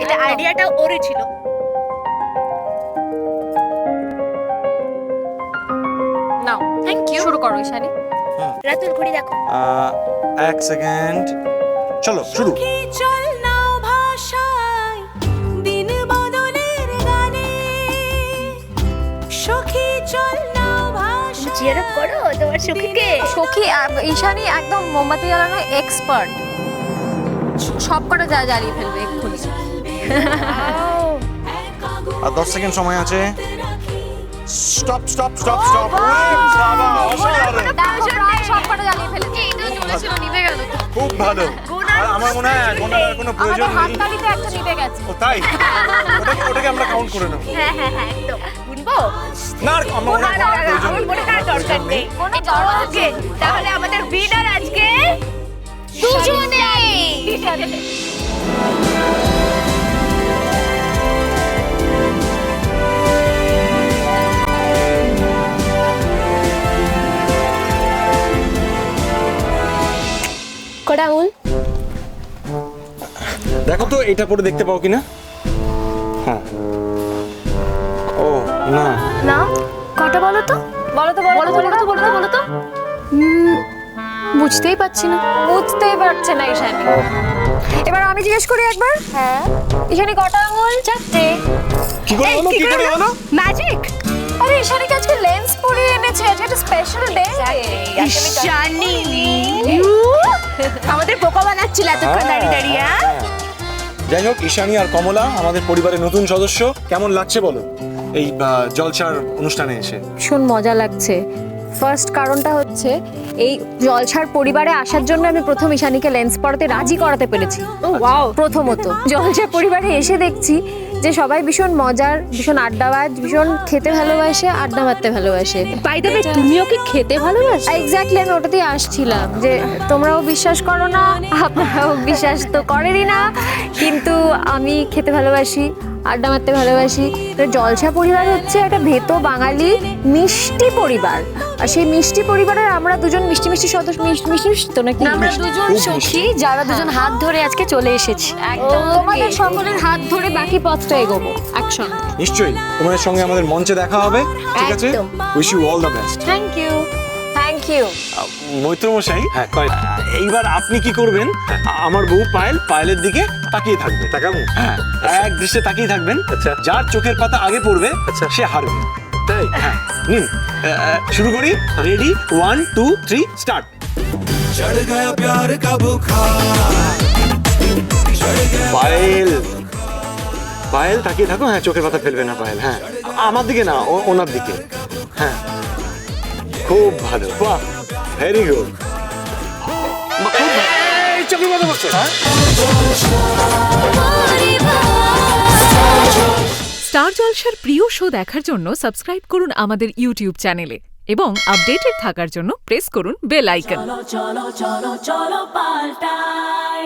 এটা আইডিয়াটা ওরই ছিল। নাও, থ্যাংক ইউ। শুরু করো ঈশানী। রাতুল ঘড়ি দেখো। এক সেকেন্ড, চলো শুরু। চল নাও ভাষায় দিন বদলের গানে, সখী চল নাও ভাষায়। চিয়ার আপ করো তোমার সখীকে। সখী ঈশানী একদম মোমবাতি জ্বালানো এক্সপার্ট, সব কটা জ্বালিয়ে ফেলবে এক্ষুনি। আর 10 সেকেন্ড সময় আছে। Stop stop stop stop. বাবা অসাধারণ, প্রায় সব কটা জ্বালিয়ে ফেলেছে। চলেছিল, নিভে গেল। খুব ভালো। আর আমার মনে হয় গোনার কোনো প্রয়োজন আমাদের নেই। হাততালিতে একটা নিভে গেছে। ও তাই? ওটাকে আমরা কাউন্ট করে নেব। হ্যাঁ হ্যাঁ হ্যাঁ একদম। গুনবো? না আর আমার মনে হয় না, গোনার না, প্রয়োজন আমার নেই। মনে কার দরকার নেই। কোনো এই চলো আজকে। তাহলে আমাদের উইনার আজকে দুজনেই। কটা আঙুল? দেখো তো এটা পরে দেখতে পাও কিনা। হ্যাঁ। ও না, না কটা বলো তো? বলো তো, বলো তো, বলো তো, বলো তো, বলো তো। বুঝতেই পারছি না। বুঝতেই পারছে না ঈশানী। এবার আমি জিজ্ঞেস করি একবার। হ্যাঁ ঈশানী কটা আঙুল? 4টে। কি করে হলো, কি করে হলো? ম্যাজিক। আরে ঈশানীকে আজকে লেন্স পরিয়ে এনেছে, আজকে একটা স্পেশাল ডে। জানি আমাদের বোকা বানাচ্ছিল এতক্ষণ দাঁড়িয়ে দাঁড়িয়ে। যাই হোক, ঈশানী আর কমলা আমাদের পরিবারের নতুন সদস্য। কেমন লাগছে বলো এই জলসার অনুষ্ঠানে এসে? ভীষণ মজা লাগছে। ফার্স্ট কারণটা হচ্ছে এই জলসার পরিবারে আসার জন্য আমি প্রথম ঈশানীকে লেন্স পরাতে রাজি করাতে পেরেছি। ওয়াও। প্রথমত জলসার পরিবারে এসে দেখছি যে সবাই ভীষণ মজার, ভীষণ আড্ডাবাজ, ভীষণ খেতে ভালোবাসে, আড্ডা মারতে ভালোবাসে। বাই দ্য ওয়ে তুমিও কি খেতে ভালোবাসো? এক্স্যাক্টলি, আমি ওটাতেই আসছিলাম যে তোমরাও বিশ্বাস করো না, আপনারাও বিশ্বাস তো করেনই না, কিন্তু আমি খেতে ভালোবাসি, আড্ডা মারতে ভালোবাসি। তো জলসা পরিবার হচ্ছে একটা ভেতো বাঙালি মিষ্টি পরিবার, আর সেই মিষ্টি পরিবারের আমরা দুজন মিষ্টি মিষ্টি সদস্য। মিষ্টি মিষ্টি তো নাকি? আমরা দুজন খুব সখী যারা দুজন হাত ধরে আজকে চলে এসেছি। একদম তোমাদের সকলের হাত ধরে বাকি পথটা এগোবো একসঙ্গে। নিশ্চয়ই তোমাদের সঙ্গে আমাদের মঞ্চে দেখা হবে, ঠিক আছে? একদম। Wish you all the best. Thank you, thank you. Maitra মশাই, এইবার আপনি কি করবেন? আমার বউ পায়েলের দিকে তাকিয়ে থাকবে। তাকাবো? হ্যাঁ, এক দৃশ্যে তাকিয়ে থাকবেন। আচ্ছা, যার চোখের পাতা আগে পড়বে সে হারবে। তাই? হ্যাঁ, নিন শুরু করি। Ready, 1 2 3 start. चढ़ गया प्यार का बुखार। পায়েল তাকিয়ে থাকো। হ্যাঁ, চোখের পাতা ফেলবে না পায়েল। হ্যাঁ, আমার দিকে না, ওনার দিকে। হ্যাঁ, খুব ভালো, বাহ, ভেরি গুড। চোখের পাতা বসছে। স্টার জলসার প্রিয় শো দেখার জন্য সাবস্ক্রাইব করুন আমাদের ইউটিউব চ্যানেলে এবং আপডেটেড থাকার জন্য প্রেস করুন বেল আইকন। চলো চলো চলো চলো পাল্টাই।